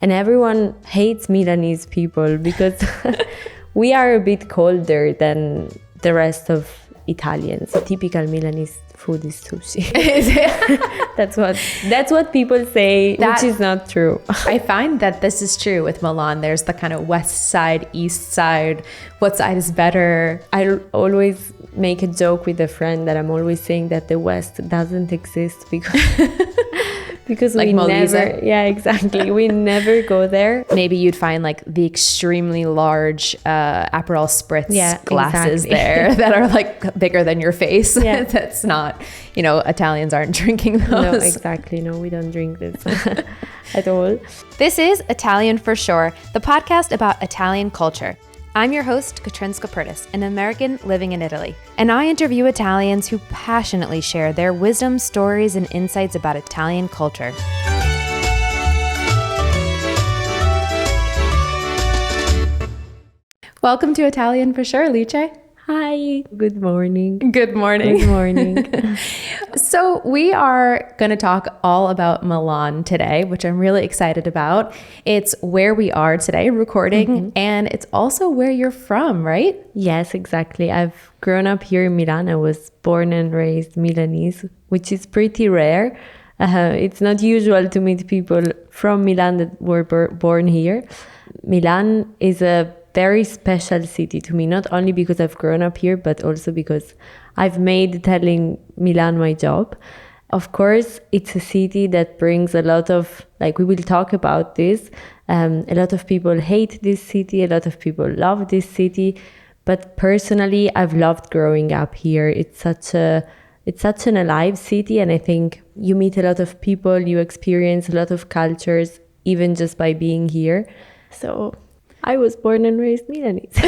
And everyone hates Milanese people because we are a bit colder than the rest of Italians. So typical Milanese food is sushi. That's what people say, which is not true. I find that this is true with Milan. There's the kind of west side, east side. What side is better? I always make a joke with a friend that I'm always saying that the West doesn't exist because like we Molise. never, yeah, exactly. We never go there. Maybe you'd find like the extremely large Aperol Spritz glasses exactly. there that are like bigger than your face. Yeah. That's not, Italians aren't drinking those. No, exactly. No, we don't drink this at all. This is Italian for Sure, the podcast about Italian culture. I'm your host, Catrin Skaperdas, an American living in Italy, and I interview Italians who passionately share their wisdom, stories, and insights about Italian culture. Welcome to Italian for Sure, Lice. Hi. Good morning. Good morning. Good morning. So we are going to talk all about Milan today, which I'm really excited about. It's where we are today recording, and it's also where you're from, right? Yes, exactly. I've grown up here in Milan. I was born and raised Milanese, which is pretty rare. It's not usual to meet people from Milan that were born here. Milan is a very special city to me, not only because I've grown up here, but also because I've made telling Milan my job. Of course, it's a city that brings a lot of, we will talk about this. A lot of people hate this city. A lot of people love this city. But personally, I've loved growing up here. It's such an alive city. And I think you meet a lot of people, you experience a lot of cultures, even just by being here. So I was born and raised Milanese.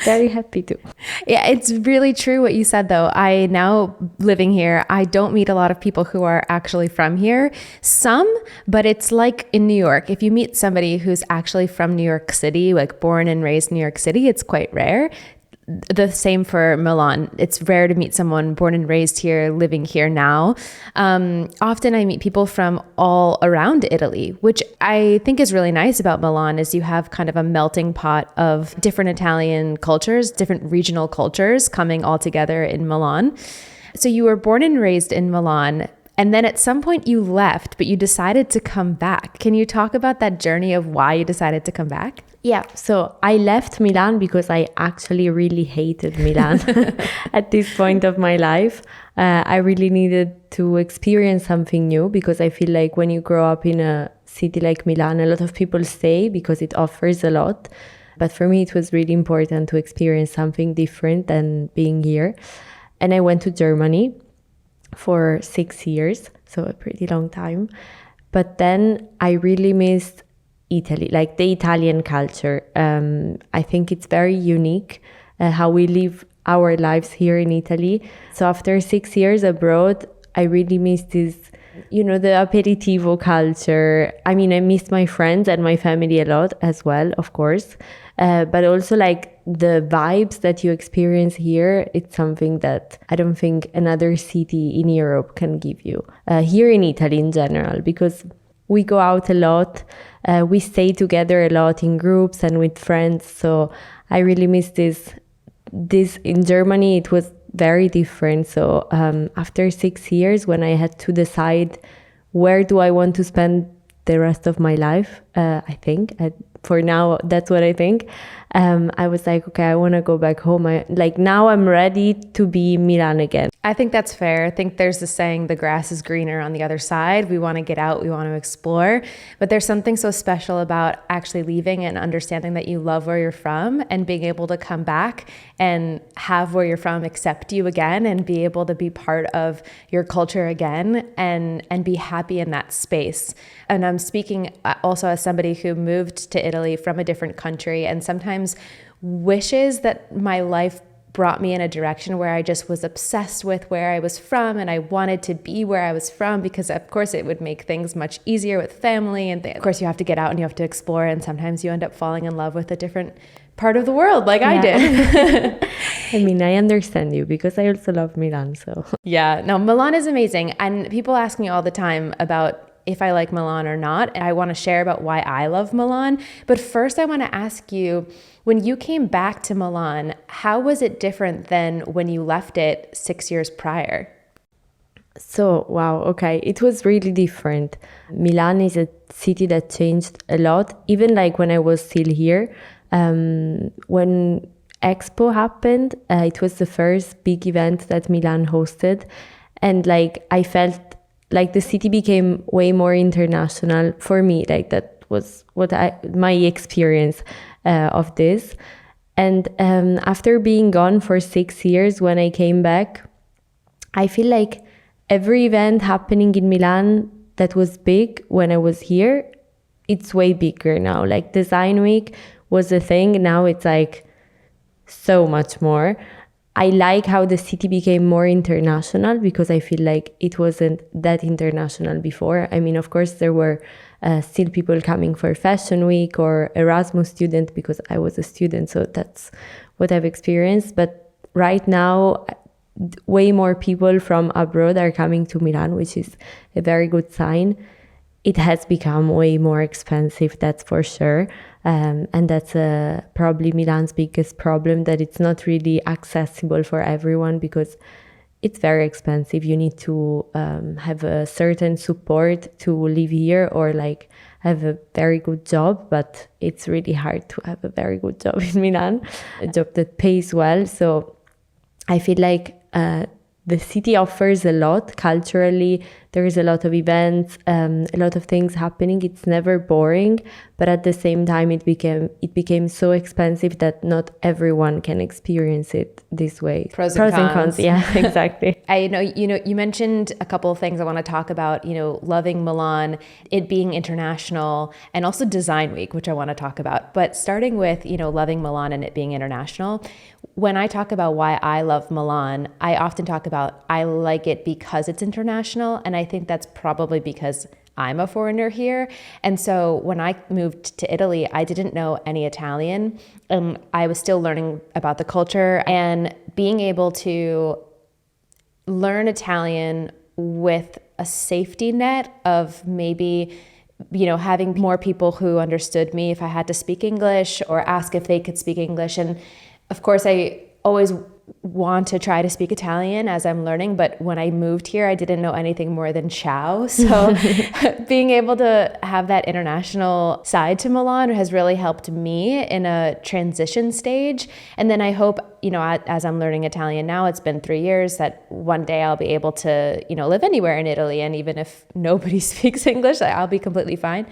Very happy to. Yeah, it's really true what you said, though. I now living here, I don't meet a lot of people who are actually from here. Some, but it's like in New York. If you meet somebody who's actually from New York City, like born and raised in New York City, it's quite rare. The same for Milan. It's rare to meet someone born and raised here, living here now. Often I meet people from all around Italy, which I think is really nice about Milan is you have kind of a melting pot of different Italian cultures, different regional cultures coming all together in Milan. So you were born and raised in Milan, and then at some point you left, but you decided to come back. Can you talk about that journey of why you decided to come back? Yeah, so I left Milan because I actually really hated Milan at this point of my life. I really needed to experience something new because I feel like when you grow up in a city like Milan, a lot of people stay because it offers a lot. But for me, it was really important to experience something different than being here. And I went to Germany for 6 years, so a pretty long time. But then I really missed Italy, like the Italian culture. I think it's very unique how we live our lives here in Italy. So after 6 years abroad, I really missed this, the aperitivo culture. I mean, I missed my friends and my family a lot as well, of course. But also the vibes that you experience here, it's something that I don't think another city in Europe can give you. Here in Italy in general, because we go out a lot. We stay together a lot in groups and with friends. So I really miss this. In Germany, it was very different. So after 6 years, when I had to decide where do I want to spend the rest of my life, I think, for now, that's what I think. I was like, okay, I want to go back home. Now I'm ready to be Milan again. I think that's fair. I think there's the saying, the grass is greener on the other side. We want to get out, we want to explore. But there's something so special about actually leaving and understanding that you love where you're from and being able to come back and have where you're from accept you again and be able to be part of your culture again and be happy in that space. And I'm speaking also as somebody who moved to Italy from a different country and sometimes wishes that my life brought me in a direction where I just was obsessed with where I was from and I wanted to be where I was from because of course it would make things much easier with family and of course you have to get out and you have to explore and sometimes you end up falling in love with a different part of the world like I did. I mean, I understand you because I also love Milan. So yeah, no, Milan is amazing. And people ask me all the time about if I like Milan or not. And I want to share about why I love Milan. But first, I want to ask you, when you came back to Milan, how was it different than when you left it 6 years prior? So, wow, okay, it was really different. Milan is a city that changed a lot, even like when I was still here. When Expo happened, it was the first big event that Milan hosted. And like, I felt like the city became way more international for me. Like, that was my experience of this. And after being gone for 6 years, when I came back, I feel like every event happening in Milan that was big when I was here, it's way bigger now. Like Design Week was a thing. Now it's like so much more. I like how the city became more international because I feel like it wasn't that international before. I mean, of course, there were still people coming for Fashion Week or Erasmus student because I was a student. So that's what I've experienced. But right now, way more people from abroad are coming to Milan, which is a very good sign. It has become way more expensive, that's for sure. And that's probably Milan's biggest problem, that it's not really accessible for everyone because it's very expensive. You need to have a certain support to live here or like have a very good job, but it's really hard to have a very good job in Milan, a job that pays well. So I feel like the city offers a lot culturally. There is a lot of events, a lot of things happening. It's never boring, but at the same time, it became so expensive that not everyone can experience it this way. Pros and cons. Yeah, exactly. I know, you mentioned a couple of things I want to talk about, loving Milan, it being international, and also Design Week, which I want to talk about. But starting with, loving Milan and it being international, when I talk about why I love Milan, I often talk about I like it because it's international. And I think that's probably because I'm a foreigner here. And so when I moved to Italy, I didn't know any Italian. I was still learning about the culture, and being able to learn Italian with a safety net of maybe having more people who understood me if I had to speak English or ask if they could speak English. And of course, I always want to try to speak Italian as I'm learning, but when I moved here, I didn't know anything more than ciao. So being able to have that international side to Milan has really helped me in a transition stage. And then I hope, as I'm learning Italian now, it's been 3 years, that one day I'll be able to, live anywhere in Italy. And even if nobody speaks English, I'll be completely fine.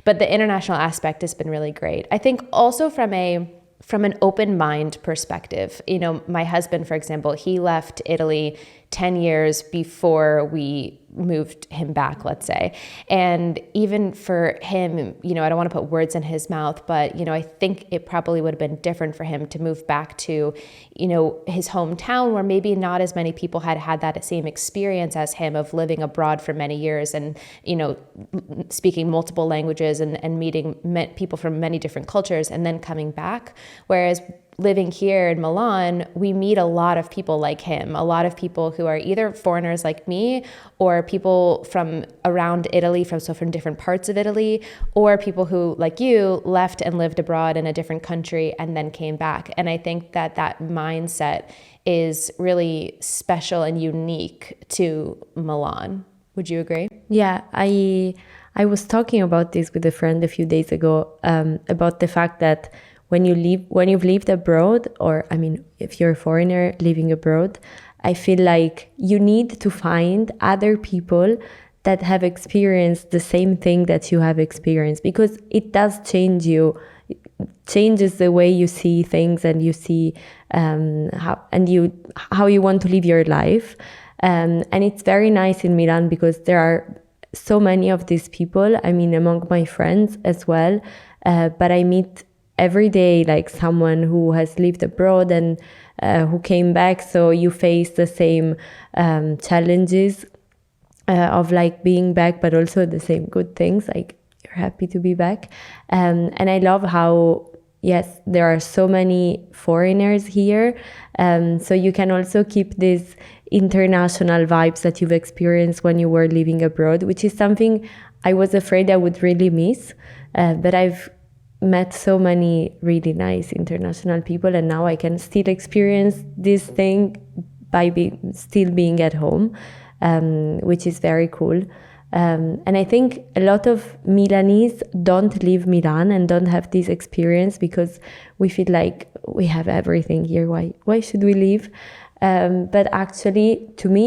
But the international aspect has been really great. I think also from an open mind perspective, my husband, for example, he left Italy 10 years before we moved him back, let's say. And even for him, I don't want to put words in his mouth, but, I think it probably would have been different for him to move back to, his hometown where maybe not as many people had that same experience as him of living abroad for many years and, speaking multiple languages and meeting people from many different cultures and then coming back. Whereas living here in Milan, we meet a lot of people like him, a lot of people who are either foreigners like me or people from around Italy, from different parts of Italy, or people who, like you, left and lived abroad in a different country and then came back. And I think that mindset is really special and unique to Milan. Would you agree? Yeah, I was talking about this with a friend a few days ago, about the fact that when you've lived abroad, or if you're a foreigner living abroad, I feel like you need to find other people that have experienced the same thing that you have experienced, because it does change you. It changes the way you see things, and you see how you want to live your life. And it's very nice in Milan because there are so many of these people. Among my friends as well, but I meet every day like someone who has lived abroad and who came back. So you face the same challenges of like being back, but also the same good things, like you're happy to be back. And I love how, yes, there are so many foreigners here. So you can also keep these international vibes that you've experienced when you were living abroad, which is something I was afraid I would really miss. But I've met so many really nice international people, and now I can still experience this thing by still being at home, which is very cool. And I think a lot of Milanese don't leave Milan and don't have this experience because we feel like we have everything here. Why should we leave? But actually, to me,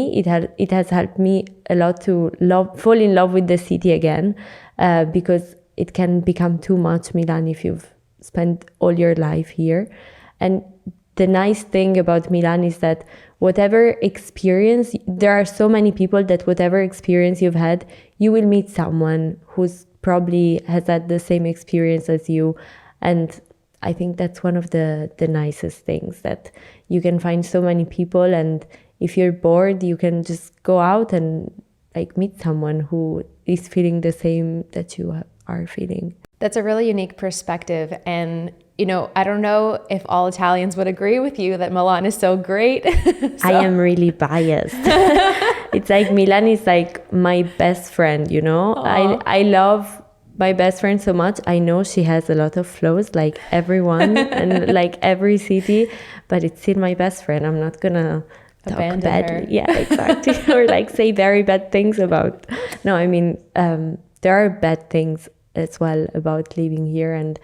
it has helped me a lot to fall in love with the city again, because it can become too much Milan if you've spent all your life here. And the nice thing about Milan is that whatever experience, there are so many people that whatever experience you've had, you will meet someone who's probably has had the same experience as you. And I think that's one of the nicest things, that you can find so many people, and if you're bored, you can just go out and like meet someone who is feeling the same that you are feeling. That's a really unique perspective. And, I don't know if all Italians would agree with you that Milan is so great. I am really biased. It's like Milan is like my best friend, I love my best friend so much. I know she has a lot of flaws like everyone and like every city, but it's still my best friend. I'm not gonna talk badly. Her. Yeah, exactly. Or like say very bad things about. No, I mean, there are bad things as well about living here, and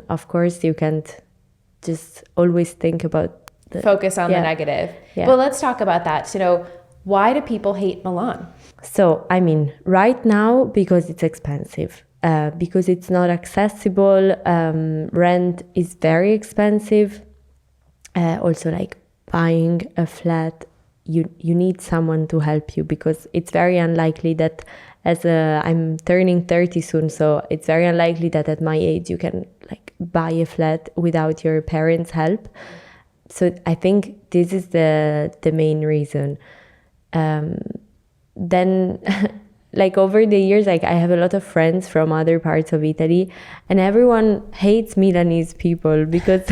of course you can't just always think about focus on the negative. Yeah. Well, let's talk about that. So, why do people hate Milan? So, I mean, right now, because it's expensive, because it's not accessible, rent is very expensive. Also, like buying a flat, you need someone to help you, because it's very unlikely that I'm turning 30 soon, so it's very unlikely that at my age you can like buy a flat without your parents' help. So I think this is the main reason. Then like over the years, like I have a lot of friends from other parts of Italy, and everyone hates Milanese people because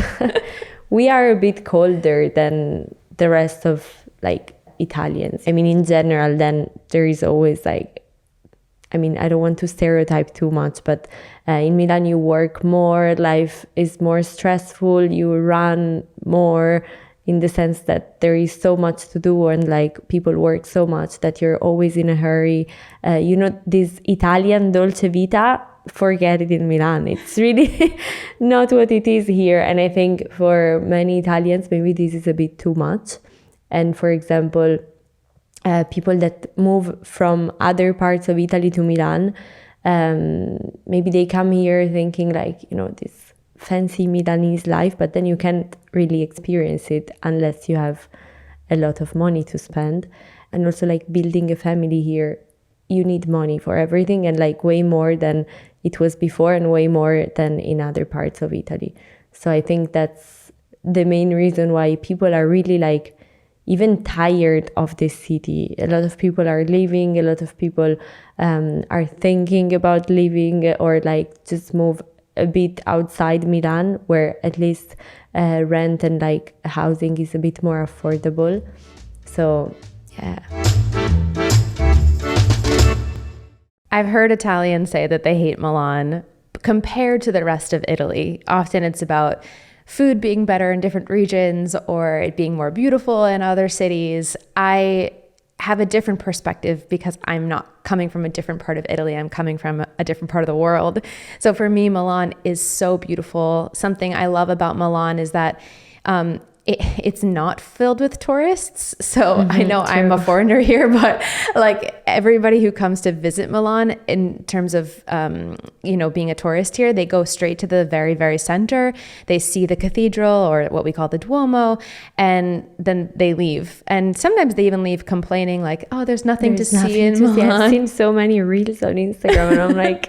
we are a bit colder than the rest of like Italians. I mean, in general, then there is always like, I mean, I don't want to stereotype too much, but in Milan you work more, life is more stressful, you run more, in the sense that there is so much to do, and like people work so much that you're always in a hurry. This Italian dolce vita, forget it in Milan. It's really not what it is here. And I think for many Italians, maybe this is a bit too much. And for example, people that move from other parts of Italy to Milan, maybe they come here thinking like, this fancy Milanese life, but then you can't really experience it unless you have a lot of money to spend. And also like building a family here, you need money for everything, and like way more than it was before and way more than in other parts of Italy. So I think that's the main reason why people are really like even tired of this city. A lot of people are leaving, a lot of people are thinking about leaving, or like just move a bit outside Milan, where at least rent and like housing is a bit more affordable. So yeah. I've heard Italians say that they hate Milan compared to the rest of Italy. Often it's about food being better in different regions or it being more beautiful in other cities. I have a different perspective because I'm not coming from a different part of Italy. I'm coming from a different part of the world. So for me, Milan is so beautiful. Something I love about Milan is that it's not filled with tourists. So I know true. I'm a foreigner here, but like everybody who comes to visit Milan in terms of, being a tourist here, they go straight to the very, very center. They see the cathedral, or what we call the Duomo, and then they leave. And sometimes they even leave complaining like, oh, there's nothing to see in Milan. I've seen so many reels on Instagram and I'm like,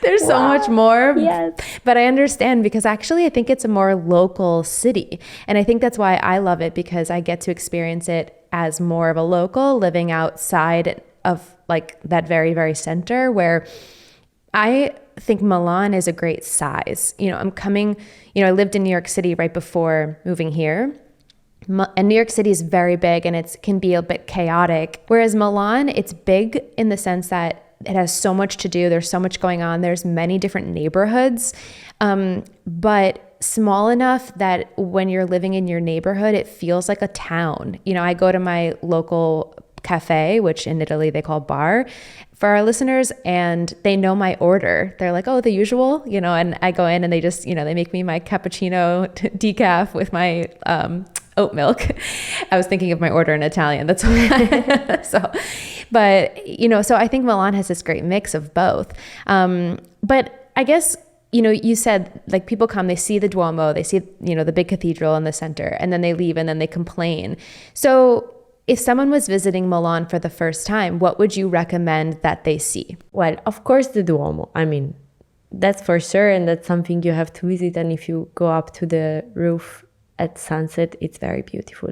there's so much more. Yes. But I understand, because actually I think it's a more local city. And I think that's why I love it, because I get to experience it as more of a local, living outside of like that very, very center, where I think Milan is a great size. I lived in New York City right before moving here. And New York City is very big and it can be a bit chaotic. Whereas Milan, it's big in the sense that It has so much to do. There's so much going on. There's many different neighborhoods, but small enough that when you're living in your neighborhood, it feels like a town. You know, I go to my local cafe, which in Italy they call bar, for our listeners, and they know my order. They're like, oh, the usual, you know, and I go in and they just, you know, they make me my cappuccino decaf with my oat milk. I was thinking of my order in Italian. That's why. But, you know, so I think Milan has this great mix of both. But I guess, you know, you said like people come, they see the Duomo, they see, you know, the big cathedral in the center, and then they leave and then they complain. So if someone was visiting Milan for the first time, what would you recommend that they see? Well, of course, the Duomo. I mean, that's for sure. And that's something you have to visit. And if you go up to the roof at sunset, it's very beautiful.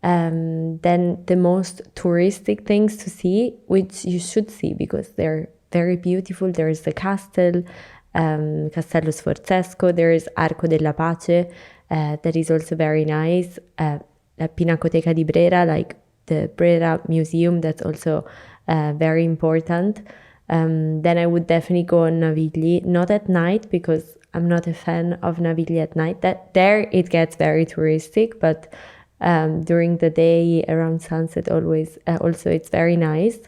Then the most touristic things to see, which you should see because they're very beautiful. There is the castle, Castello Sforzesco. There is Arco della Pace, that is also very nice. La Pinacoteca di Brera, like the Brera Museum, that's also very important. Then I would definitely go on Navigli, not at night because I'm not a fan of Navigli at night. That there it gets very touristic, but during the day around sunset always also it's very nice.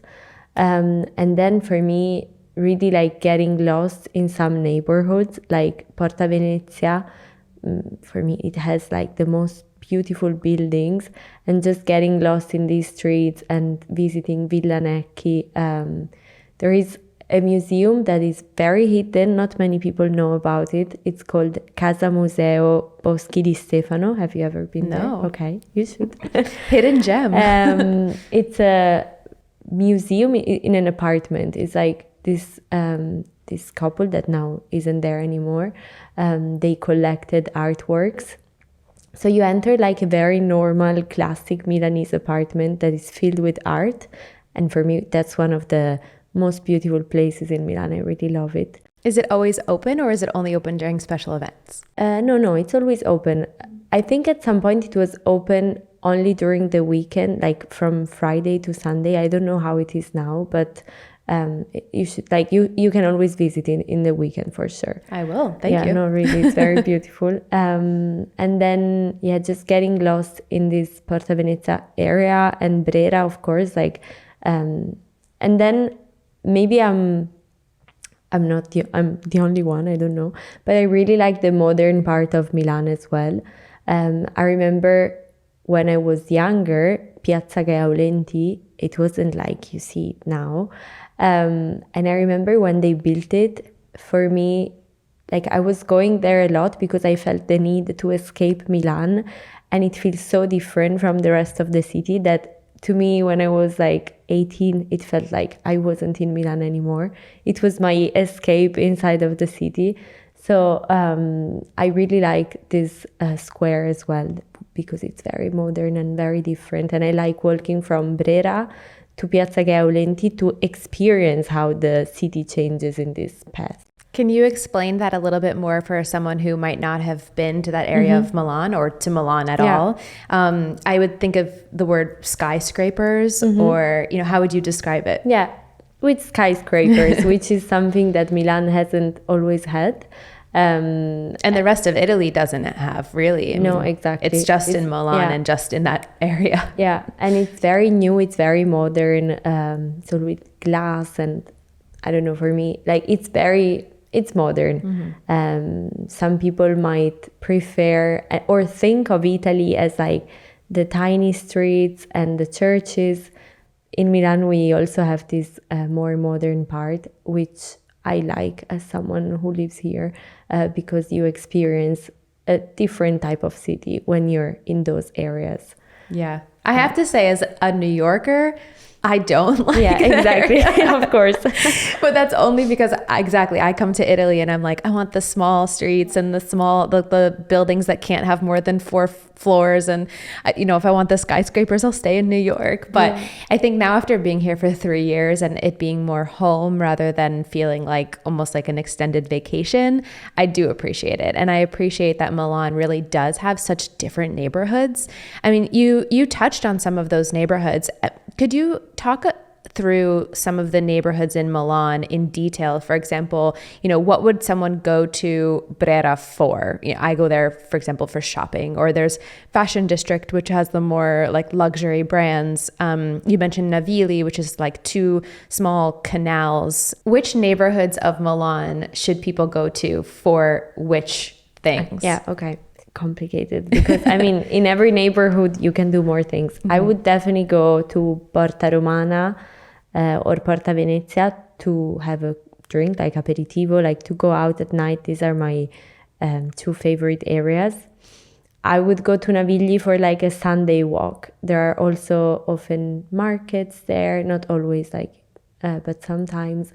And then for me, really like getting lost in some neighborhoods like Porta Venezia. For me, it has like the most beautiful buildings, and just getting lost in these streets and visiting Villa Necchi. There is a museum that is very hidden. Not many people know about it. It's called Casa Museo Boschi di Stefano. Have you ever been there? No. Okay, you should. Hidden gem. It's a museum in an apartment. It's like this couple that now isn't there anymore. They collected artworks. So you enter like a very normal, classic Milanese apartment that is filled with art. And for me, that's one of the most beautiful places in Milan. I really love it. Is it always open or is it only open during special events? No, it's always open. I think at some point it was open only during the weekend, like from Friday to Sunday. I don't know how it is now, but you should you can always visit in the weekend for sure. I will. Thank you. Yeah, no, really, it's very beautiful. And then just getting lost in this Porta Venezia area and Brera, of course, and then maybe I'm the only one, I don't know, but I really like the modern part of Milan as well. I remember when I was younger, Piazza Gaulenti, it wasn't like you see it now. And I remember when they built it, for me, like I was going there a lot because I felt the need to escape Milan, and it feels so different from the rest of the city that to me, when I was like 18, it felt like I wasn't in Milan anymore. It was my escape inside of the city. So I really like this square as well because it's very modern and very different. And I like walking from Brera to Piazza Gaulenti to experience how the city changes in this path. Can you explain that a little bit more for someone who might not have been to that area of Milan or to Milan at all? I would think of the word skyscrapers or, how would you describe it? Yeah, with skyscrapers, which is something that Milan hasn't always had. And the rest of Italy doesn't have, really. No, exactly. It's just in Milan and just in that area. Yeah, and it's very new, it's very modern, so with glass and I don't know, for me, like it's modern. Some people might prefer or think of Italy as like the tiny streets and the churches. In Milan, we also have this more modern part, which I like as someone who lives here because you experience a different type of city when you're in those areas. Yeah. I have to say, as a New Yorker, I don't like Yeah, exactly. Of course. But that's only because I come to Italy and I'm like, I want the small streets and the buildings that can't have more than 4 floors. And, if I want the skyscrapers, I'll stay in New York. But I think now after being here for 3 years and it being more home rather than feeling like almost like an extended vacation, I do appreciate it. And I appreciate that Milan really does have such different neighborhoods. I mean, you touched on some of those neighborhoods. Could you talk through some of the neighborhoods in Milan in detail. For example, what would someone go to Brera for? I go there, for example, for shopping, or there's Fashion District, which has the more like luxury brands. You mentioned Navili, which is like 2 small canals. Which neighborhoods of Milan should people go to for which things? Yeah, okay. Complicated because in every neighborhood you can do more things. I would definitely go to Porta Romana or Porta Venezia to have a drink, like aperitivo, like to go out at night. These are my 2 favorite areas. I would go to Navigli for like a Sunday walk. There are also often markets there, not always but sometimes.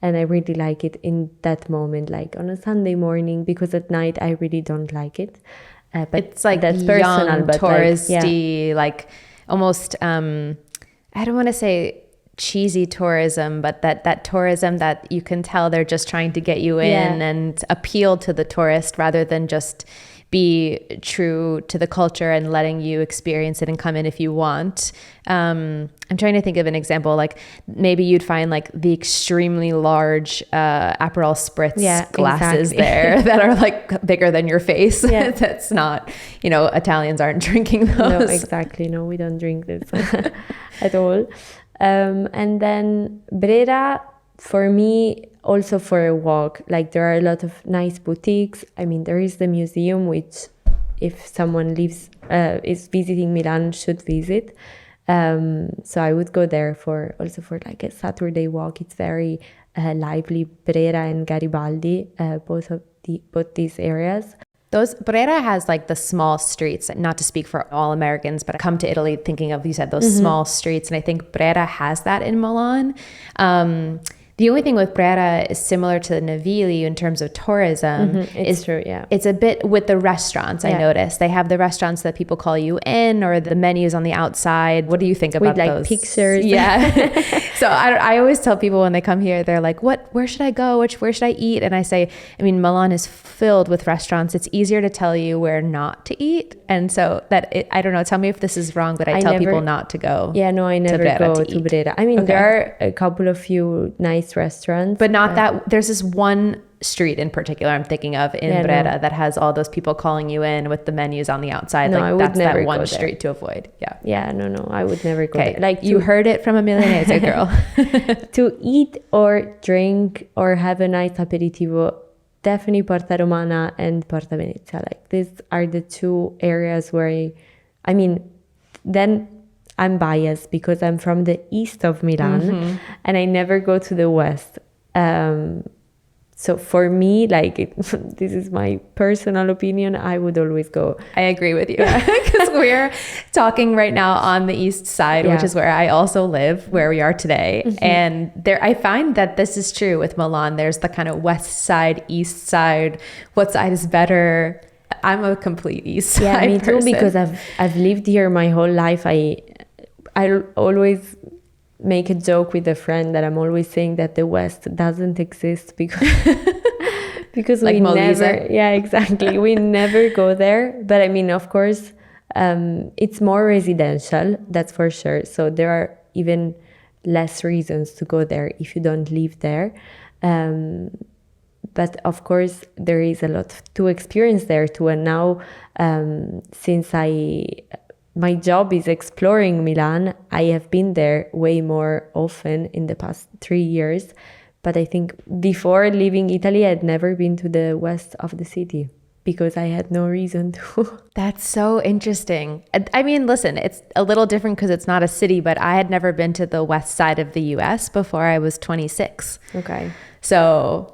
And I really like it in that moment, like on a Sunday morning, because at night I really don't like it. But it's like that's young, personal, but touristy, like almost, I don't want to say cheesy tourism, but that tourism that you can tell they're just trying to get you in and appeal to the tourist rather than just be true to the culture and letting you experience it and come in if you want. I'm trying to think of an example, like maybe you'd find like the extremely large Aperol Spritz glasses there that are like bigger than your face. Yeah. That's not, Italians aren't drinking those. No, exactly. No, we don't drink this at all. And then Brera, for me, also for a walk, like there are a lot of nice boutiques. There is the museum, which if someone is visiting Milan should visit. So I would go there for like a Saturday walk. It's very lively. Brera and Garibaldi, both these areas. Brera has like the small streets, not to speak for all Americans, but I come to Italy thinking of, you said, those small streets. And I think Brera has that in Milan. The only thing with Brera is similar to Navili in terms of tourism. It's true, yeah. It's a bit with the restaurants, I noticed. They have the restaurants that people call you in, or the menus on the outside. What do you think about those? With like pictures. Yeah. So I always tell people when they come here, they're like, where should I go? Where should I eat? And I say, Milan is filled with restaurants. It's easier to tell you where not to eat. And so I don't know, tell me if this is wrong, but I tell people not to go. Yeah, no, I never go to Brera. There are a couple of few nice restaurants, but not that. There's this one street in particular I'm thinking of in Brera that has all those people calling you in with the menus on the outside. No, like that's that one street to avoid. No, I would never go there. Like you heard it from a Milanese girl. To eat or drink or have a nice aperitivo, definitely Porta Romana and Porta Venezia. Like these are the 2 areas where then I'm biased because I'm from the east of Milan and I never go to the west. So for me, this is my personal opinion, I would always go. I agree with you because we're talking right now on the east side, which is where I also live, where we are today. And I find that this is true with Milan. There's the kind of west side, east side. What side is better? I'm a complete east side me person. too, because I've lived here my whole life. I always make a joke with a friend that I'm always saying that the West doesn't exist because like we never, exactly. We never go there. But of course, it's more residential, that's for sure. So there are even less reasons to go there if you don't live there. But of course, there is a lot to experience there too. And now, since my job is exploring Milan, I have been there way more often in the past 3 years. But I think before leaving Italy, I'd never been to the west of the city because I had no reason to. That's so interesting. Listen, it's a little different because it's not a city, but I had never been to the west side of the US before I was 26. Okay. So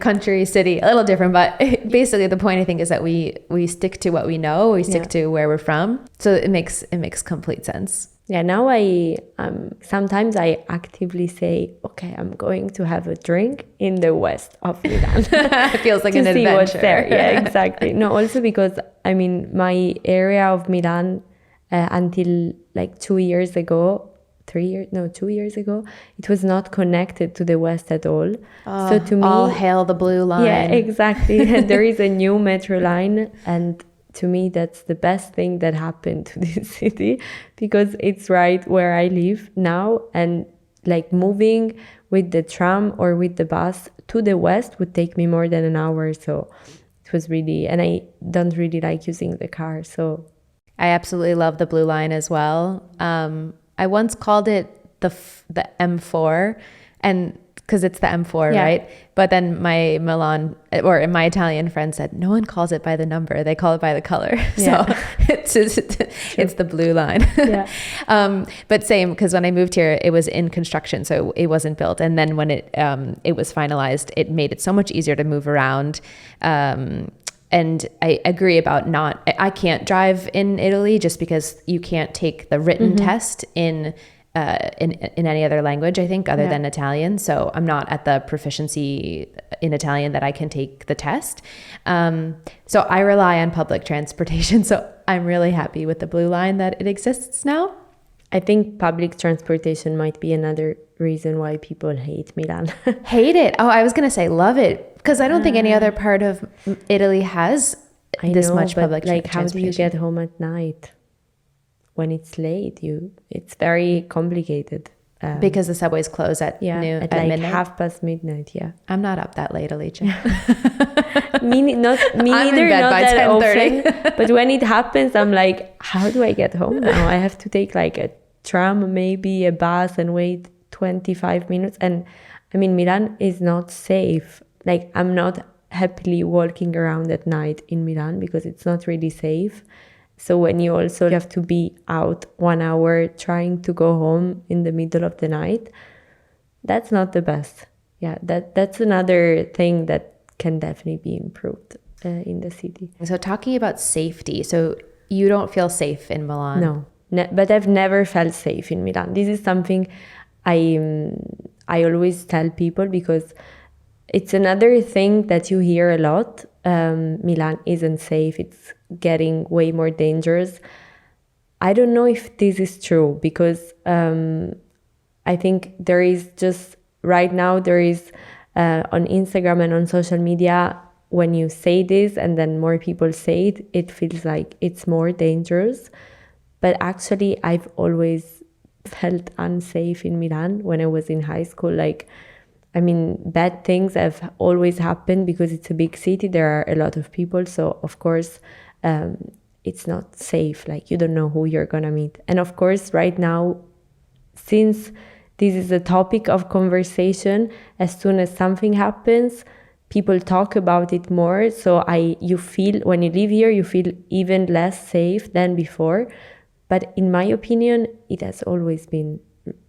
country, city, a little different, but basically the point I think is that we stick to what we know, we stick to where we're from. So it makes complete sense. Yeah, now sometimes I actively say, okay, I'm going to have a drink in the west of Milan. It feels like an adventure. See what's there. Yeah, exactly. No, also because, my area of Milan until like 2 years ago, 2 years ago, it was not connected to the west at all. So to me, all hail the blue line. Yeah, exactly. There is a new metro line, and to me that's the best thing that happened to this city because it's right where I live now, and like moving with the tram or with the bus to the west would take me more than an hour. So it was really, and I don't really like using the car. So I absolutely love the Blue Line as well. I once called it the M4, and because it's the M4, right? But then my Milan or my Italian friend said, no one calls it by the number; they call it by the color. So it's the Blue Line. But same, because when I moved here, it was in construction, so it wasn't built. And then when it was finalized, it made it so much easier to move around. And I agree about I can't drive in Italy just because you can't take the written test in any other language, I think, other than Italian. So I'm not at the proficiency in Italian that I can take the test. So I rely on public transportation. So I'm really happy with the Blue Line that it exists now. I think public transportation might be another reason why people hate Milan. Hate it? Oh, I was going to say love it, because I don't think any other part of Italy has this much public transportation. Like, how do you get home at night when it's late? It's very complicated. Because the subways close at noon, at like midnight? midnight. Yeah, I'm not up that late, Alicia. me neither, not that often. But when it happens, I'm like, how do I get home now? I have to take like a tram, maybe a bus, and wait 25 minutes. And I mean, Milan is not safe. Like, I'm not happily walking around at night in Milan because it's not really safe. So when you also have to be out 1 hour trying to go home in the middle of the night, that's not the best. Yeah, that's another thing that can definitely be improved in the city. So talking about safety, so you don't feel safe in Milan? No, but I've never felt safe in Milan. This is something I always tell people, because it's another thing that you hear a lot. Milan isn't safe. It's getting way more dangerous. I don't know if this is true, because I think there is just right now there is on Instagram and on social media, when you say this and then more people say it, it feels like it's more dangerous. But actually, I've always felt unsafe in Milan when I was in high school. Like, I mean, bad things have always happened because it's a big city. There are a lot of people. So, of course, it's not safe. Like, you don't know who you're going to meet. And of course, right now, since this is a topic of conversation, as soon as something happens, people talk about it more. So you feel, when you live here, you feel even less safe than before. But in my opinion, it has always been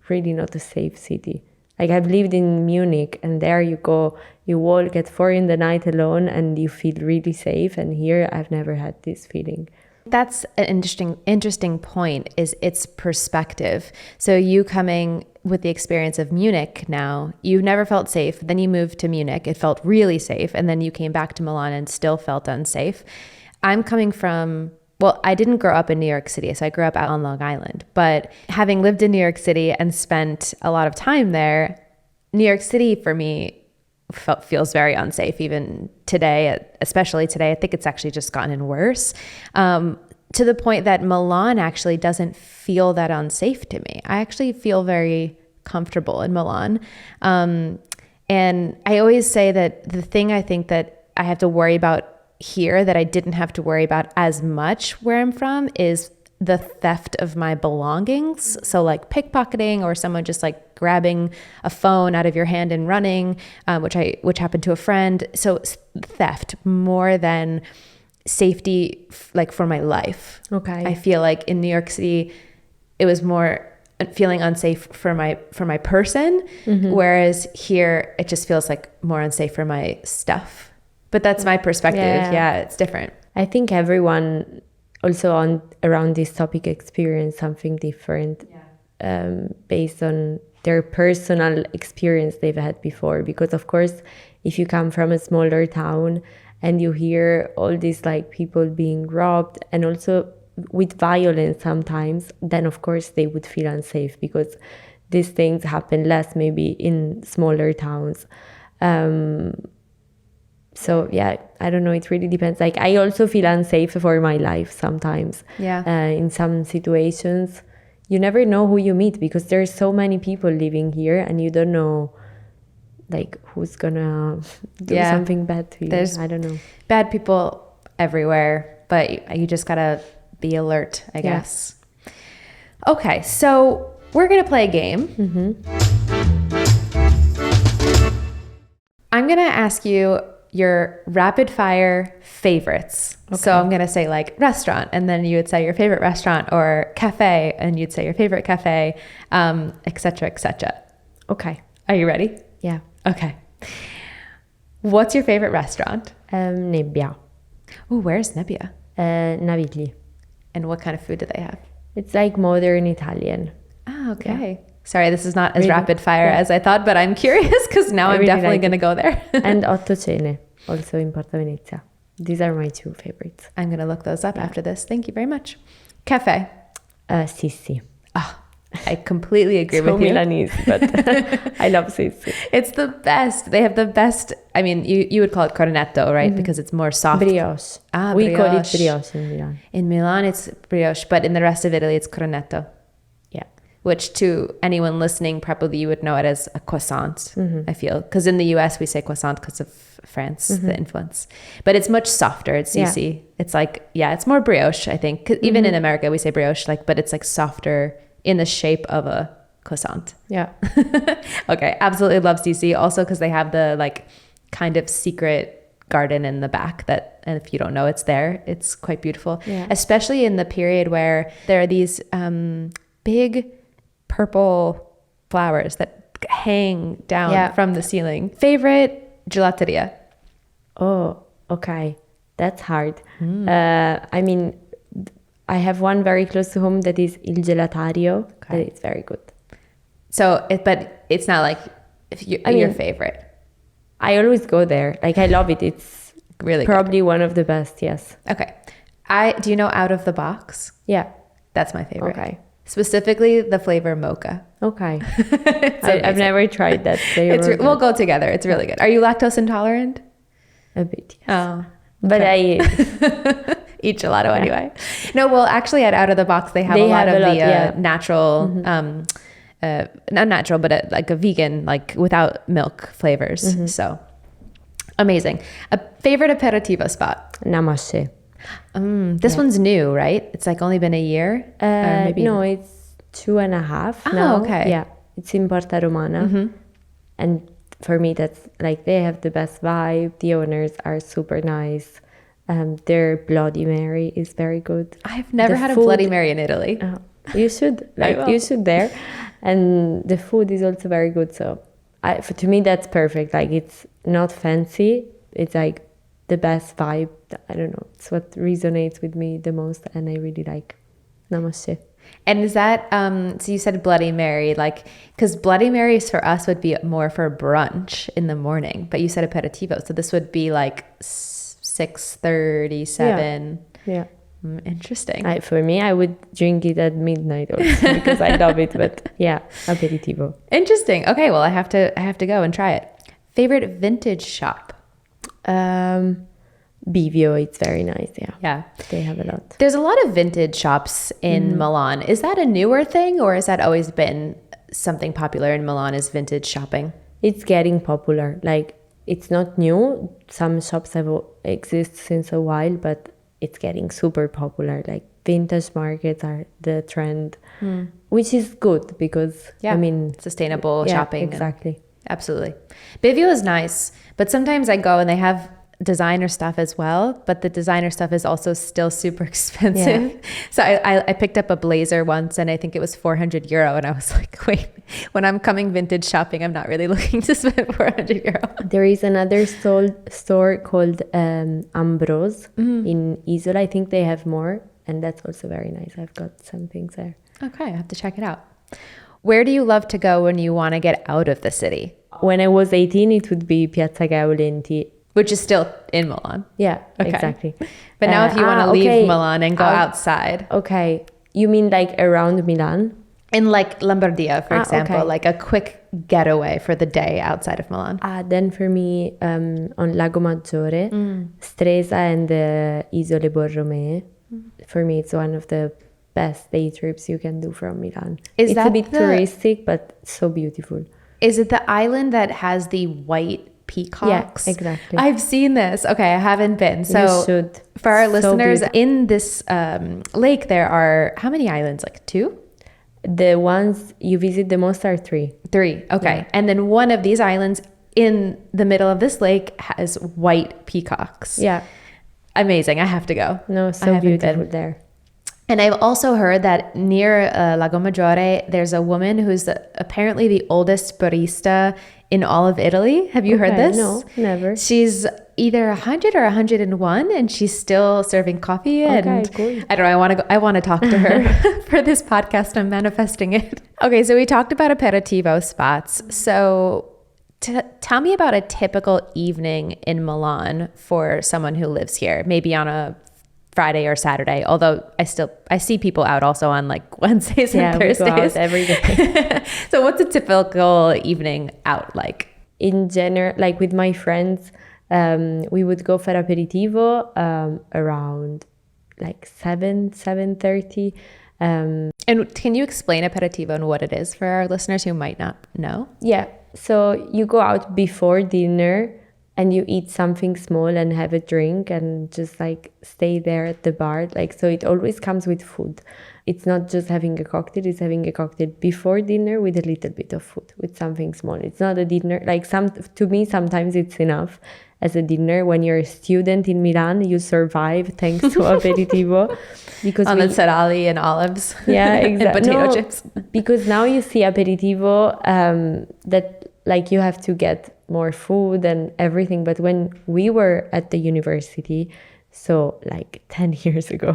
really not a safe city. Like, I've lived in Munich, and there you go, you walk at 4 a.m. alone and you feel really safe. And here I've never had this feeling. That's an interesting point, is its perspective. So you coming with the experience of Munich now, you've never felt safe. Then you moved to Munich, it felt really safe. And then you came back to Milan and still felt unsafe. I'm coming from, well, I didn't grow up in New York City, so I grew up out on Long Island. But having lived in New York City and spent a lot of time there, New York City for me feels very unsafe even today, especially today. I think it's actually just gotten worse, to the point that Milan actually doesn't feel that unsafe to me. I actually feel very comfortable in Milan. And I always say that the thing I think that I have to worry about here that I didn't have to worry about as much where I'm from is the theft of my belongings. So like pickpocketing, or someone just like grabbing a phone out of your hand and running, which happened to a friend. So theft more than safety, like for my life. Okay. I feel like in New York City, it was more feeling unsafe for my person, whereas here it just feels like more unsafe for my stuff. But that's my perspective. Yeah, it's different. I think everyone also around this topic experience something different based on their personal experience they've had before. Because of course, if you come from a smaller town and you hear all these like people being robbed and also with violence sometimes, then of course they would feel unsafe because these things happen less maybe in smaller towns. So yeah, I don't know. It really depends. Like, I also feel unsafe for my life sometimes. Yeah. In some situations, you never know who you meet because there's so many people living here and you don't know like who's gonna do something bad to you. I don't know. Bad people everywhere, but you just gotta be alert, I guess. Okay, so we're gonna play a game. I'm gonna ask you your rapid fire favorites. So I'm gonna say like restaurant, and then you would say your favorite restaurant, or cafe, and you'd say your favorite cafe, etc., etc. Okay. Are you ready? Yeah. Okay. What's your favorite restaurant? Nebbia. Oh, where's Nebbia? Navigli. And what kind of food do they have? It's like modern Italian. Ah, okay. Sorry, this is not as rapid fire as I thought, but I'm curious because now I'm definitely going to go there. And Otto Cene, also in Porta Venezia. These are my two favorites. I'm going to look those up after this. Thank you very much. Cafe. Sissi. Oh, I completely agree with you. Milanese, but I love Sissi. It's the best. They have the best. I mean, you would call it cornetto, right? Because it's more soft. Brioche. We call it brioche in Milan. In Milan, it's brioche, but in the rest of Italy, it's cornetto. Yeah. Which to anyone listening, probably you would know it as a croissant, I feel. Because in the US, we say croissant because of France, the influence. But it's much softer. It's Sissi. Yeah. It's like, it's more brioche, I think. 'Cause even in America, we say brioche, but it's like softer in the shape of a croissant. Yeah. Okay. Absolutely love Sissi. Also because they have the kind of secret garden in the back that, and if you don't know it's there, it's quite beautiful. Yeah. Especially in the period where there are these big purple flowers that hang down from the ceiling. Favorite gelateria? Oh, okay. That's hard. I mean, I have one very close to home that is Il Gelatario. That is very good. So, but it's not like your favorite. I always go there. I love it. It's really probably one of the best. Yes. Okay. Do you know Out of the Box? Yeah. That's my favorite. Okay. Specifically the flavor mocha. Okay. I've never tried that flavor. We'll go together. It's really good. Are you lactose intolerant? A bit, yes. Oh. But I eat gelato anyway. No, well, actually at Out of the Box, they have a lot of the natural, not natural, but like a vegan, without milk flavors. So amazing. A favorite aperitivo spot? Namaste. This one's new, right? It's only been a year? Or maybe no, it's 2.5 now. Oh, okay. Yeah, it's in Porta Romana. And for me, that's they have the best vibe. The owners are super nice. Their Bloody Mary is very good. I've never had a Bloody Mary in Italy. You should. You should there. And the food is also very good. So to me, that's perfect. It's not fancy. It's the best vibe. I don't know. It's what resonates with me the most. And I really like Namaste. And is that, so you said Bloody Mary, because Bloody Marys for us would be more for brunch in the morning, but you said aperitivo. So this would be 6:37. Yeah. Interesting. For me, I would drink it at midnight also because I love it. But yeah, aperitivo. Interesting. Okay, well, I have to go and try it. Favorite vintage shop? Bivio, it's very nice. Yeah, they have a lot. There's a lot of vintage shops in Milan. Is that a newer thing, or has that always been something popular in Milan? Is vintage shopping? It's getting popular. It's not new. Some shops have exist since a while, but it's getting super popular. Vintage markets are the trend, which is good because sustainable shopping. Exactly. Absolutely. Bivio is nice, but sometimes I go and they have designer stuff as well, but the designer stuff is also still super expensive. Yeah. So I picked up a blazer once and I think it was €400 and I was like, wait, when I'm coming vintage shopping, I'm not really looking to spend €400. There is another store called Ambrose in Isola. I think they have more and that's also very nice. I've got some things there. Okay, I have to check it out. Where do you love to go when you want to get out of the city? When I was 18, it would be Piazza Gaulenti. Which is still in Milan. Yeah, exactly. But now if you want to leave Milan and go outside. Okay. You mean around Milan? In Lombardia, for example, a quick getaway for the day outside of Milan. Then for me, on Lago Maggiore, Stresa and the Isole Borromee. For me, it's one of the best day trips you can do from Milan. Is it's that a bit touristic, but so beautiful. Is it the island that has the white peacocks? Yeah, exactly. I've seen this. Okay, I haven't been. So you should. For our So listeners, beautiful. in this lake, there are how many islands? Like 2? The ones you visit the most are 3. 3. Okay. Yeah. And then one of these islands in the middle of this lake has white peacocks. Yeah. Amazing. I have to go. No, I so haven't beautiful been. there. And I've also heard that near Lago Maggiore, there's a woman who's apparently the oldest barista in all of Italy. Have you heard this? No, never. She's either 100 or 101, and she's still serving coffee. And cool. I don't know. I want to talk to her for this podcast. I'm manifesting it. Okay, so we talked about aperitivo spots. So tell me about a typical evening in Milan for someone who lives here, maybe on a Friday or Saturday, although I see people out also on like Wednesdays and Thursdays. We go out every day. So what's a typical evening out like? In general, like with my friends, we would go for aperitivo around like 7:30. And can you explain aperitivo and what it is for our listeners who might not know? Yeah, so you go out before dinner and you eat something small and have a drink and just like stay there at the bar. Like, so it always comes with food. It's not just having a cocktail, it's having a cocktail before dinner with a little bit of food, with something small. It's not a dinner. Like to me, sometimes it's enough as a dinner. When you're a student in Milan, you survive thanks to aperitivo. Because on the serrali and olives. Yeah, exactly. And potato chips. Because now you see aperitivo that like you have to get more food and everything. But when we were at the university, so like 10 years ago,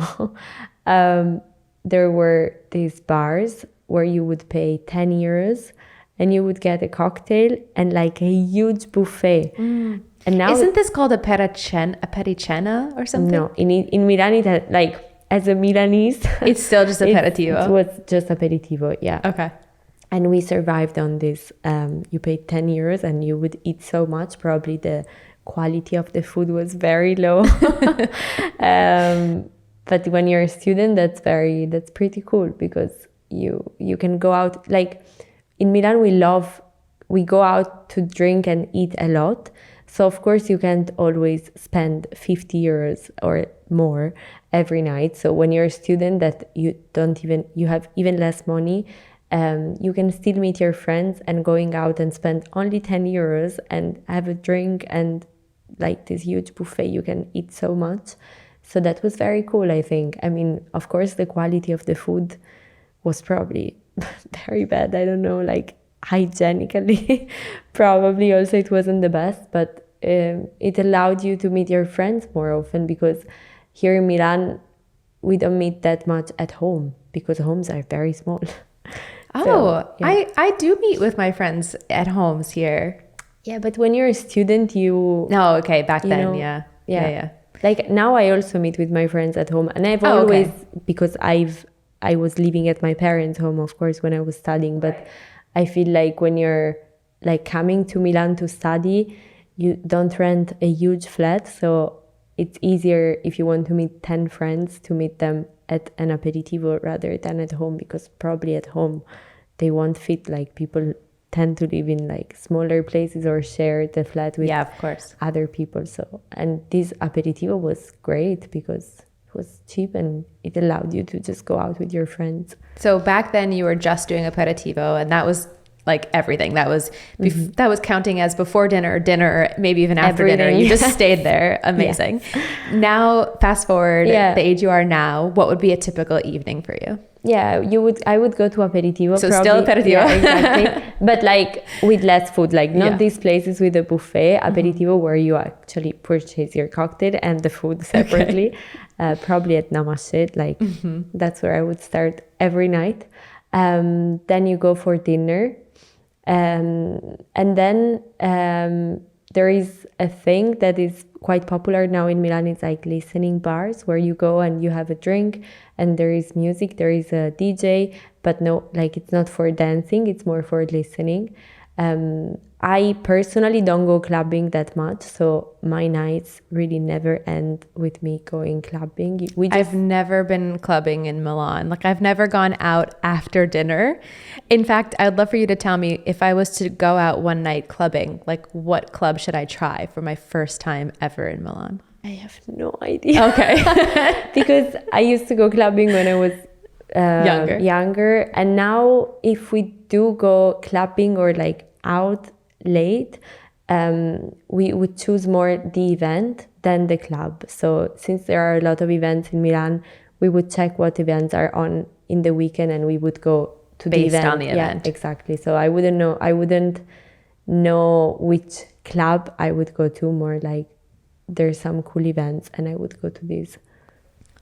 there were these bars where you would pay 10 euros and you would get a cocktail and like a huge buffet. And now isn't this called apericena or something? No, in Milan it had like, as a Milanese, it's still just aperitivo. It was just aperitivo, yeah. Okay. And we survived on this. You paid 10 euros and you would eat so much. Probably the quality of the food was very low. But when you're a student, that's pretty cool because you can go out. Like in Milan, we go out to drink and eat a lot. So of course you can't always spend 50 euros or more every night. So when you're a student that you have even less money, you can still meet your friends and going out and spend only 10 euros and have a drink and like this huge buffet. You can eat so much. So that was very cool, I think. I mean, of course, the quality of the food was probably very bad. I don't know, like hygienically, probably also it wasn't the best, but it allowed you to meet your friends more often because here in Milan, we don't meet that much at home because homes are very small. I do meet with my friends at homes here. Yeah, but when you're a student, Oh, okay, back then, yeah. Like now I also meet with my friends at home and I've always, because I was living at my parents' home, of course, when I was studying, but I feel like when you're like coming to Milan to study, you don't rent a huge flat, so it's easier if you want to meet 10 friends to meet them at an aperitivo rather than at home, because probably at home they won't fit. Like people tend to live in like smaller places or share the flat with other people. So, and this aperitivo was great because it was cheap and it allowed you to just go out with your friends. So back then you were just doing aperitivo and that was like everything. That was that was counting as before dinner, or maybe even after dinner. You just stayed there. Amazing. Yeah. Now, fast forward, the age you are now, what would be a typical evening for you? Yeah, I would go to aperitivo. So probably. Still aperitivo. Yeah, exactly. But like with less food, like not these places with a buffet. Aperitivo where you actually purchase your cocktail and the food separately. Probably at Namashet, like that's where I would start every night. Then you go for dinner. And then there is a thing that is quite popular now in Milan. It's like listening bars where you go and you have a drink and there is music, there is a DJ, but no, like it's not for dancing, it's more for listening. I personally don't go clubbing that much, so my nights really never end with me going clubbing. I've never been clubbing in Milan. Like I've never gone out after dinner. In fact, I'd love for you to tell me if I was to go out one night clubbing, like what club should I try for my first time ever in Milan? I have no idea. Okay. Because I used to go clubbing when I was younger. And now if we do go clubbing or like out late, we would choose more the event than the club. So since there are a lot of events in Milan, we would check what events are on in the weekend and we would go to the event. Based on the event. Yeah, exactly. So I wouldn't know which club I would go to, more like there's some cool events and I would go to these.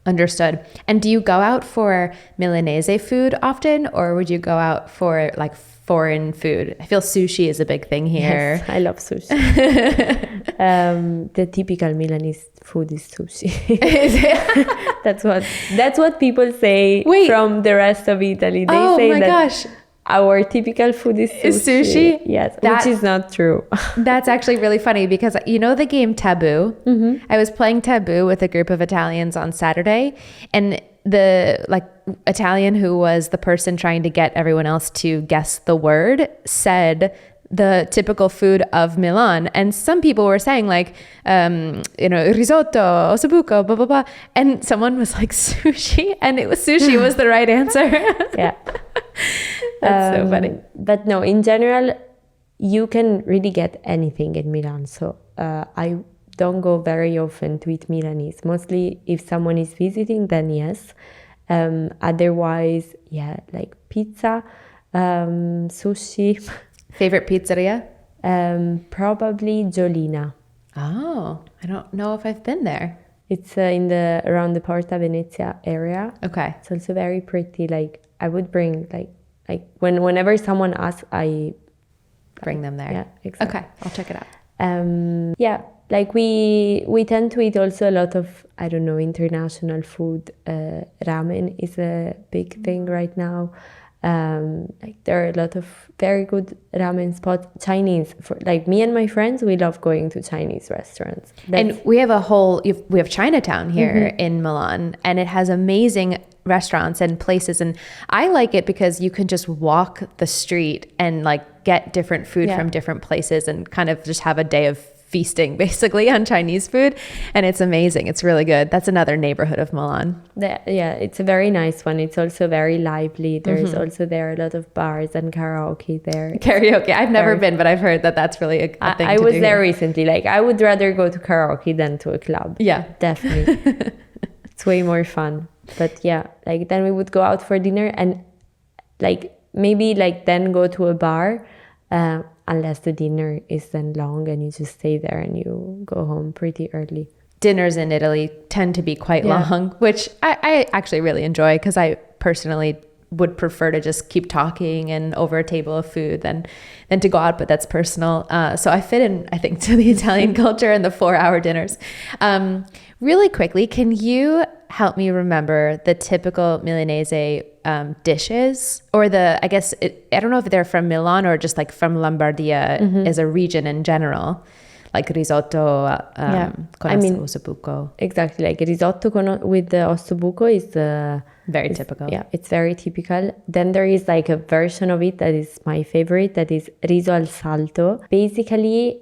Understood. And do you go out for Milanese food often, or would you go out for like foreign food? I feel sushi is a big thing here. Yes, I love sushi. The typical Milanese food is sushi. That's what people say. From the rest of Italy. They say that gosh. Our typical food is sushi. Yes, which is not true. That's actually really funny because you know the game Taboo? Mm-hmm. I was playing Taboo with a group of Italians on Saturday, and the Italian who was the person trying to get everyone else to guess the word said the typical food of Milan. And some people were saying risotto, ossobuco, blah, blah, blah. And someone was like sushi, and sushi was the right answer. Yeah. That's so funny. But no, in general, you can really get anything in Milan. So I don't go very often to eat Milanese. Mostly if someone is visiting, then yes. Otherwise, yeah, like pizza, sushi. Favorite pizzeria? Probably Giolina. Oh, I don't know if I've been there. It's around the Porta Venezia area. Okay. It's also very pretty. Like I would bring whenever someone asks, I bring them there. Yeah, exactly. Okay, I'll check it out. Yeah, like we tend to eat also a lot of, I don't know, international food. Ramen is a big thing right now. There are a lot of very good ramen spots. Chinese, me and my friends, we love going to Chinese restaurants. And we have Chinatown here in Milan, and it has amazing restaurants and places, and I like it because you can just walk the street and get different food from different places and kind of just have a day of feasting basically on Chinese food, and it's amazing. It's really good. That's another neighborhood of Milan. Yeah, it's a very nice one. It's also very lively. There's also a lot of bars and karaoke there. Karaoke. I've never been, but I've heard that that's really a thing to do. I was there recently. I would rather go to karaoke than to a club. Yeah, definitely. It's way more fun. But yeah, then we would go out for dinner and maybe then go to a bar. Unless the dinner is then long and you just stay there and you go home pretty early. Dinners in Italy tend to be quite long, which I actually really enjoy because I personally would prefer to just keep talking and over a table of food than to go out, but that's personal. So I fit in, I think, to the Italian culture and the 4-hour dinners. Really quickly, can you help me remember the typical Milanese dishes, or I don't know if they're from Milan or just from Lombardia as a region in general, like risotto con ossobuco. Exactly, risotto with the ossobuco is very typical. Yeah, it's very typical. Then there is a version of it that is my favorite, that is riso al salto. Basically,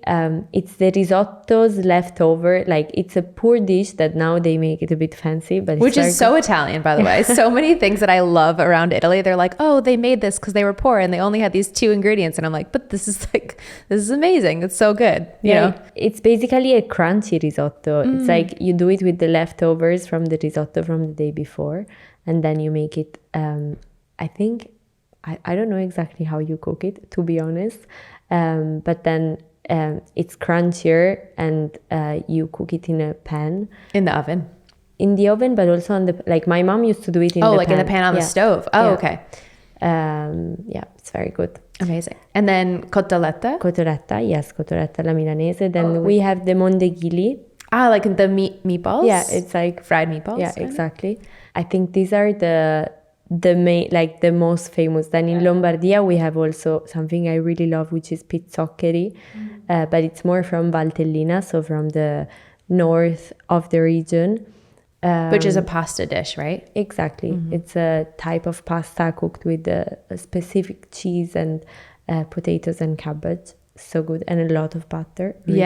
it's the risotto's leftover. It's a poor dish that now they make it a bit fancy, but which is so Italian, by the way. So many things that I love around Italy. They're like, oh, they made this because they were poor and they only had these 2 ingredients, and I'm like, but this is amazing. It's so good. You know? It's basically a crunchy risotto. It's you do it with the leftovers from the risotto from the day before. And then you make it, I think, I don't know exactly how you cook it, to be honest. But then it's crunchier and you cook it in a pan. In the oven? In the oven, but also on the, my mom used to do it in the pan. In the pan on the stove. Oh, okay. Yeah, it's very good. Amazing. And then cotoletta? Cotoletta, yes, cotoletta alla Milanese. Then we have the mondeghili. Like the meatballs? Yeah, it's fried meatballs. Yeah, exactly. I think these are the the main, like the most famous. Then in Lombardia we have also something I really love, which is pizzoccheri, but it's more from Valtellina, so from the north of the region. Which is a pasta dish, right? Exactly. It's a type of pasta cooked with a specific cheese and potatoes and cabbage. So good. And a lot of butter. Really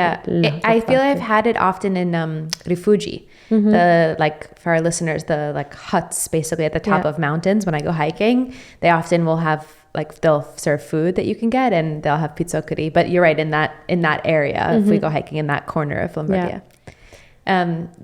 I feel I've had it often in rifugi, the, like, for our listeners, the like huts basically at the top of mountains. When I go hiking, they often will have, like, they'll serve food that you can get, and they'll have pizzoccheri. But you're right, in that area, if we go hiking in that corner of Lombardia.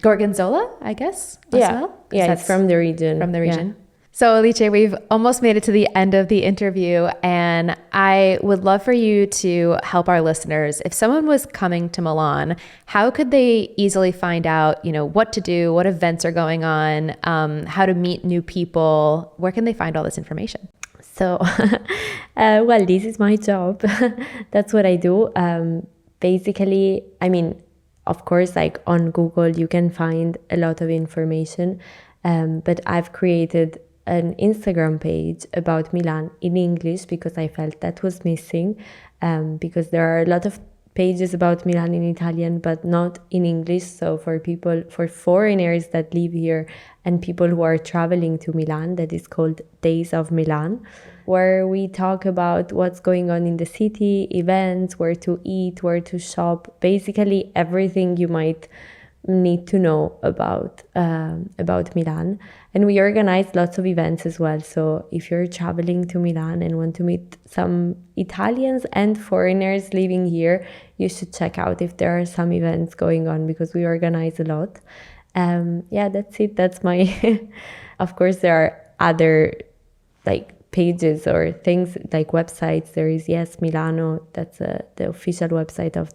Gorgonzola, I guess, as well? Yeah, it's from the region. From the region. So, Alice, we've almost made it to the end of the interview, and I would love for you to help our listeners. If someone was coming to Milan, how could they easily find out, what to do, what events are going on, how to meet new people? Where can they find all this information? So, well, this is my job. That's what I do. Basically, of course, like on Google, you can find a lot of information, but I've created an Instagram page about Milan in English because I felt that was missing, because there are a lot of pages about Milan in Italian, but not in English. So for foreigners that live here and people who are traveling to Milan, that is called Days of Milan, where we talk about what's going on in the city, events, where to eat, where to shop, basically everything you might need to know about Milan. And we organize lots of events as well. So if you're traveling to Milan and want to meet some Italians and foreigners living here, you should check out if there are some events going on, because we organize a lot. That's it. That's my of course there are other like pages or things like websites. There is Yes Milano, that's the official website of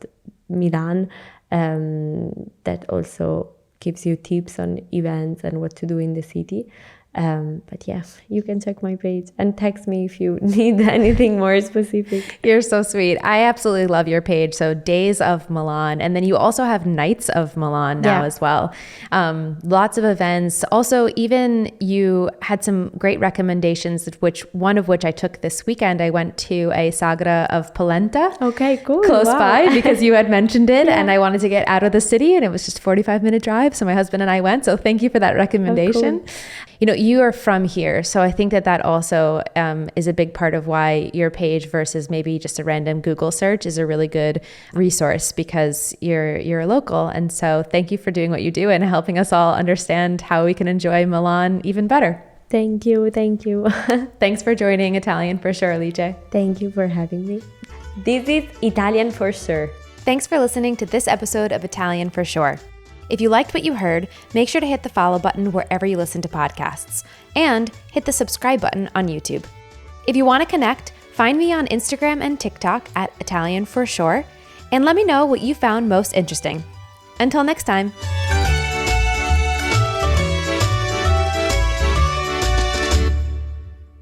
Milan, that also gives you tips on events and what to do in the city. But yeah, you can check my page and text me if you need anything more specific. You're so sweet. I absolutely love your page. So Days of Milan. And then you also have Nights of Milan now as well. Lots of events. Also, even you had some great recommendations, one of which I took this weekend. I went to a Sagra of Polenta. Okay, cool. Close by, because you had mentioned it and I wanted to get out of the city, and it was just a 45-minute drive. So my husband and I went. So thank you for that recommendation. Oh, cool. You are from here, so I think that also is a big part of why your page versus maybe just a random Google search is a really good resource, because you're a local. And so thank you for doing what you do and helping us all understand how we can enjoy Milan even better. Thank you. Thanks for joining Italian for Sure, Alice. Thank you for having me. This is Italian for Sure. Thanks for listening to this episode of Italian for Sure. If you liked what you heard, make sure to hit the follow button wherever you listen to podcasts, and hit the subscribe button on YouTube. If you want to connect, find me on Instagram and TikTok at Italian for Sure, and let me know what you found most interesting. Until next time.